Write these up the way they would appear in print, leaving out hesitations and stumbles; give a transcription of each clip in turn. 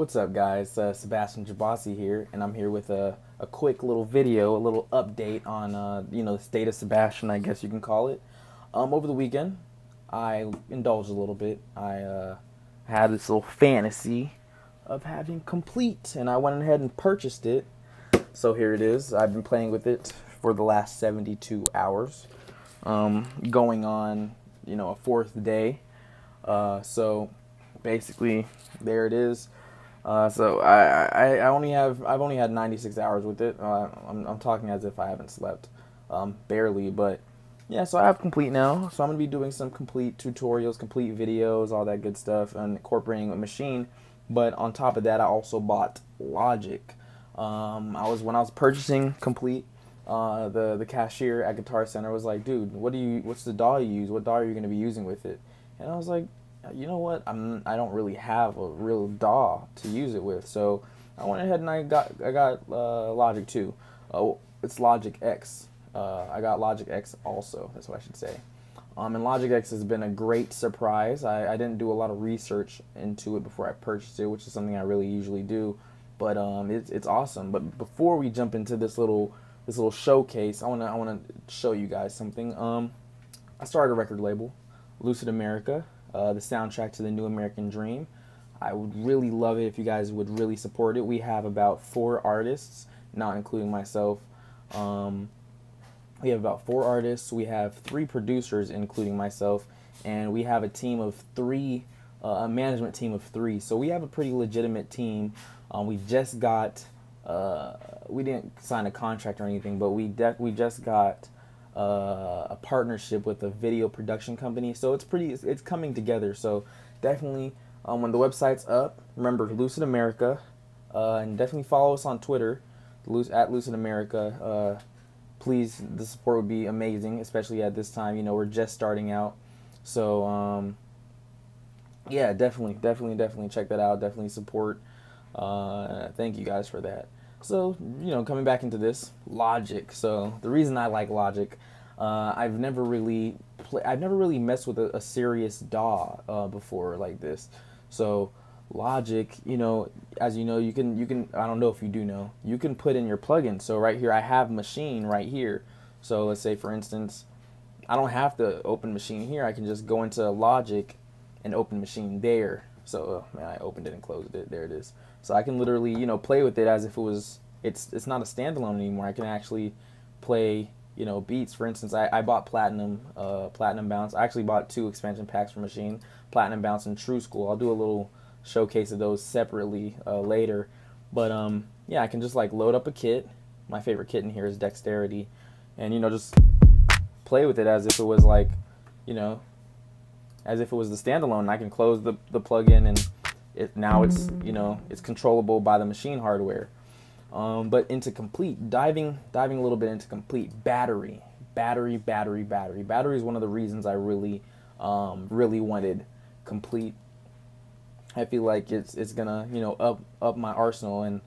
What's up, guys? Sebastian Jabassi here, and I'm here with a quick little video, a little update on the state of Sebastian, I guess you can call it. Over the weekend, I indulged a little bit. I had this little fantasy of having Komplete, and I went ahead and purchased it. So here it is. I've been playing with it for the last 72 hours, going on a fourth day. So basically, there it is. So I've only had 96 hours with it. I'm talking as if I haven't slept, barely, but yeah. So I have Komplete now. So I'm gonna be doing some Komplete tutorials, Komplete videos, all that good stuff, and incorporating a Maschine. But on top of that, I also bought Logic. When I was purchasing Komplete, the cashier at Guitar Center was like, "Dude, what's the DAW you use? What DAW are you gonna be using with it?" And I was like, you know what? I don't really have a real DAW to use it with, so I went ahead and I got Logic 2. It's Logic X. I got Logic X also. That's what I should say. And Logic X has been a great surprise. I didn't do a lot of research into it before I purchased it, which is something I really usually do. But it's awesome. But before we jump into this little showcase, I wanna show you guys something. I started a record label, Lucid America. The soundtrack to the New American Dream. I would really love it if you guys would really support it. We have about 4 artists, not including myself. We have about 4 artists. We have 3 producers, including myself, and we have a team of 3, a management team of 3. So we have a pretty legitimate team. We just got, we didn't sign a contract or anything, but we just got a partnership with a video production company, so it's coming together. So definitely, when the website's up, remember Lucid America, and definitely follow us on Twitter, at Lucid America. Please, the support would be amazing, especially at this time. We're just starting out, so yeah, definitely check that out. Definitely support. Thank you guys for that. So, coming back into this, Logic. So, the reason I like Logic, I've never really messed with a serious DAW before like this. So, Logic, as you know, you can I don't know if you do know, you can put in your plugin. So right here, I have Maschine right here. So let's say, for instance, I don't have to open Maschine here. I can just go into Logic and open Maschine there. So man, I opened it and closed it. There it is. So I can literally, play with it as if it was, it's not a standalone anymore. I can actually play, beats. For instance, I bought Platinum Bounce. I actually bought 2 expansion packs for Maschine, Platinum Bounce and True School. I'll do a little showcase of those separately later. But yeah, I can just like load up a kit. My favorite kit in here is Dexterity, and just play with it as if it was like, as if it was the standalone. I can close the plugin, and now it's it's controllable by the Maschine hardware. But into Komplete, diving a little bit into Komplete, battery is one of the reasons I really wanted Komplete. I feel like it's gonna up my arsenal, and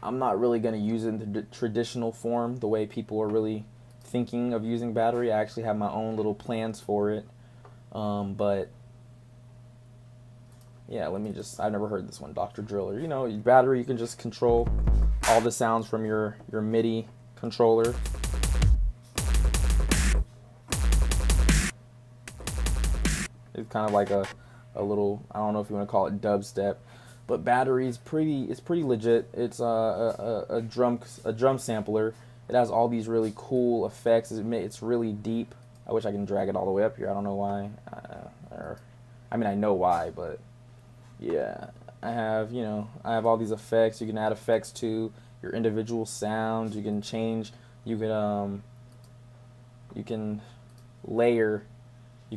I'm not really gonna use it in the traditional form the way people are really thinking of using battery. I actually have my own little plans for it. But yeah, I've never heard this one, Dr. Driller. Battery, you can just control all the sounds from your MIDI controller. It's kind of like a little, I don't know if you want to call it dubstep, but battery is pretty legit. It's a drum sampler. It has all these really cool effects. It's really deep. I wish I can drag it all the way up here. I don't know why. I mean, I know why, but yeah, I have all these effects. You can add effects to your individual sounds. You can change. You can layer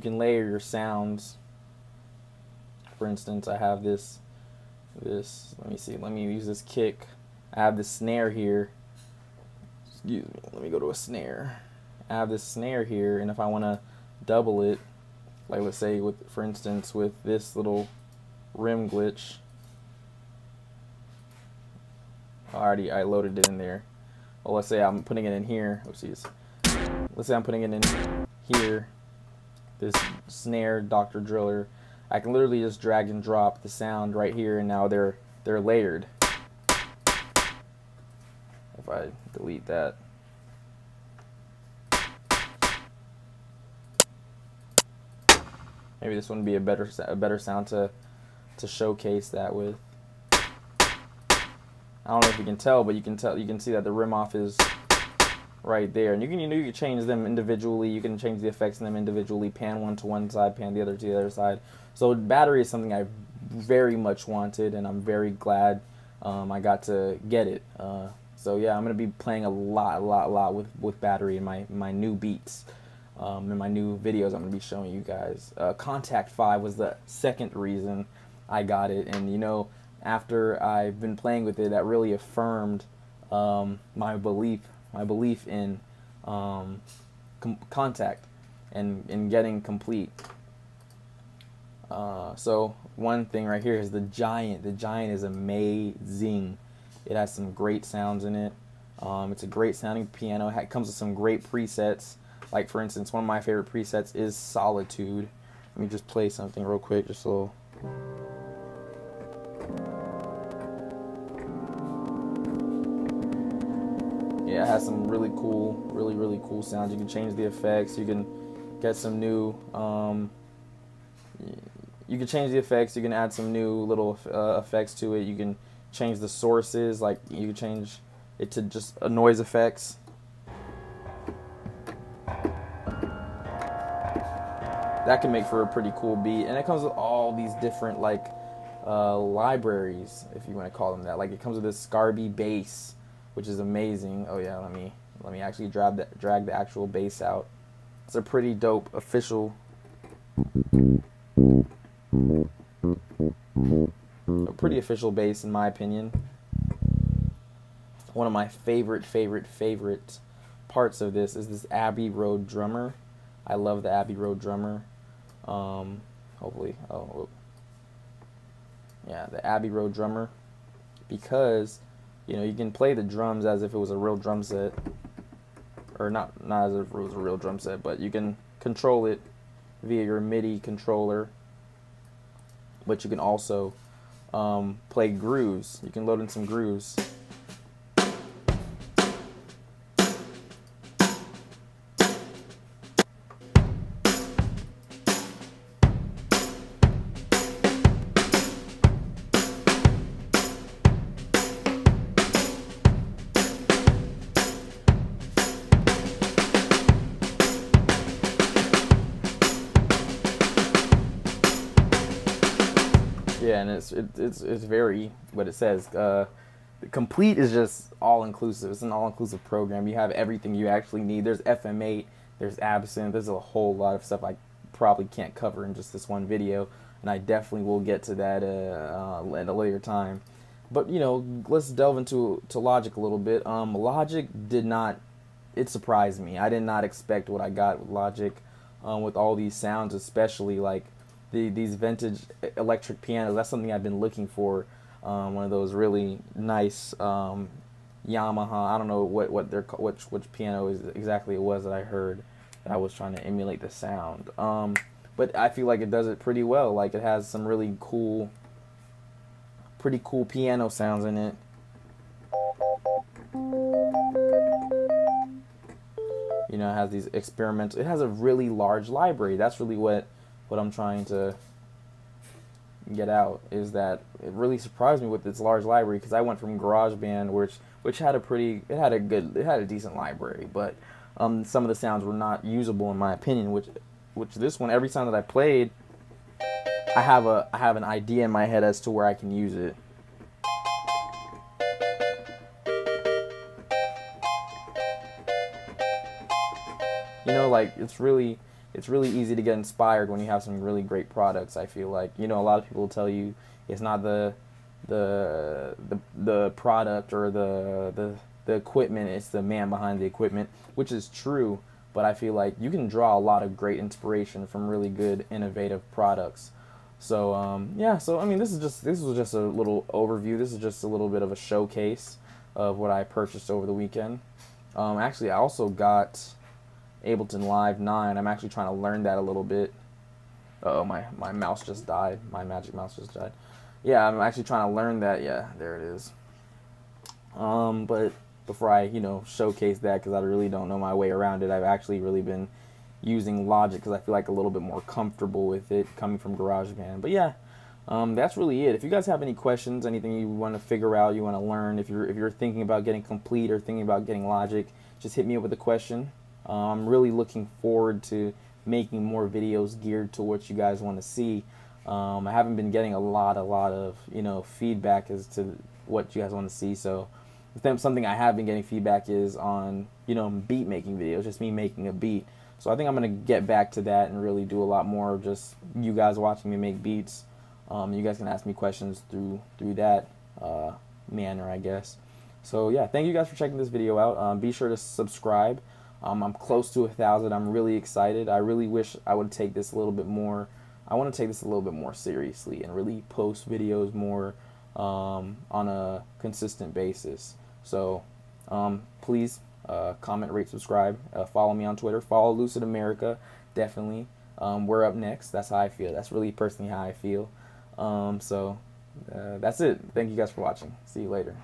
your sounds. For instance, I have this. Let me see. Let me use this kick. I have this snare here. Excuse me. Let me go to a snare. I have this snare here, and if I want to double it, like let's say for instance with this little rim glitch, I loaded it in there. Well, let's say I'm putting it in here. Oopsies. Let's say I'm putting it in here. This snare, Dr. Driller. I can literally just drag and drop the sound right here, and now they're they're layered. If I delete that. Maybe this one would be a better sound to showcase that with. I don't know if you can tell, but you can see that the rim off is right there, and you can change them individually. You can change the effects in them individually. Pan one to one side, pan the other to the other side. So battery is something I very much wanted, and I'm very glad I got to get it. So yeah, I'm gonna be playing a lot with battery in my new beats. In my new videos I'm going to be showing you guys. Contact 5 was the second reason I got it, and you know, after I've been playing with it, that really affirmed my belief in Contact and in getting Komplete. So one thing right here is the Giant. The Giant is amazing. It has some great sounds in it. It's a great sounding piano. It comes with some great presets. Like, for instance, one of my favorite presets is Solitude. Let me just play something real quick, just a little. Yeah, it has some really cool sounds. You can change the effects. You can get some new. You can change the effects. You can add some new little effects to it. You can change the sources. Like, you can change it to just noise effects. That can make for a pretty cool beat, and it comes with all these different like libraries, if you want to call them that. Like, it comes with this Scarby bass, which is amazing. Oh yeah, let me actually drag the actual bass out. It's a pretty dope official, a pretty official bass in my opinion. One of my favorite parts of this is this Abbey Road drummer. I love the Abbey Road drummer. Hopefully, yeah, the Abbey Road drummer, because you know, you can play the drums as if it was a real drum set, or not as if it was a real drum set, but you can control it via your MIDI controller. But you can also play grooves. You can load in some grooves. Yeah, and it's very what it says. Komplete is just all inclusive. It's an all inclusive program. You have everything you actually need. There's FM8, there's Absinthe, there's a whole lot of stuff I probably can't cover in just this one video, and I definitely will get to that at a later time. But you know, let's delve into Logic a little bit. Logic did not. It surprised me. I did not expect what I got with Logic, with all these sounds, especially like these vintage electric pianos. That's something I've been looking for. One of those really nice Yamaha. I don't know which piano is exactly it was that I heard that I was trying to emulate the sound. But I feel like it does it pretty well. Like, it has some really cool, pretty cool piano sounds in it. You know, it has these experimental. It has a really large library. That's really what I'm trying to get out, is that it really surprised me with its large library, because I went from GarageBand, which had a decent library, but some of the sounds were not usable in my opinion. Which this one, every sound that I played, I have an idea in my head as to where I can use it. You know, like, it's really easy to get inspired when you have some really great products. I feel like, you know, a lot of people will tell you it's not the product or the equipment, it's the man behind the equipment, which is true. But I feel like you can draw a lot of great inspiration from really good, innovative products. So yeah, so I mean, this was just a little overview. This is just a little bit of a showcase of what I purchased over the weekend. Actually, I also got Ableton Live 9. I'm actually trying to learn that a little bit. Uh-oh, my mouse just died. My magic mouse just died. yeah, I'm actually trying to learn that. Yeah, there it is. But before I, showcase that, because I really don't know my way around it, I've actually really been using Logic because I feel like a little bit more comfortable with it coming from GarageBand. But yeah, that's really it. If you guys have any questions, anything you want to figure out, you want to learn, if you're thinking about getting Komplete or thinking about getting Logic, just hit me up with a question. I'm really looking forward to making more videos geared to what you guys want to see. I haven't been getting a lot of feedback as to what you guys want to see. So something I have been getting feedback is on beat making videos, just me making a beat. So I think I'm gonna get back to that and really do a lot more of just you guys watching me make beats. You guys can ask me questions through that manner, I guess. So yeah, thank you guys for checking this video out. Be sure to subscribe. I'm close to 1,000. I'm really excited. I really wish I would take this a little bit more. I want to take this a little bit more seriously and really post videos more on a consistent basis. So please comment, rate, subscribe. Follow me on Twitter. Follow Lucid America. Definitely. We're up next. That's how I feel. That's really personally how I feel. So that's it. Thank you guys for watching. See you later.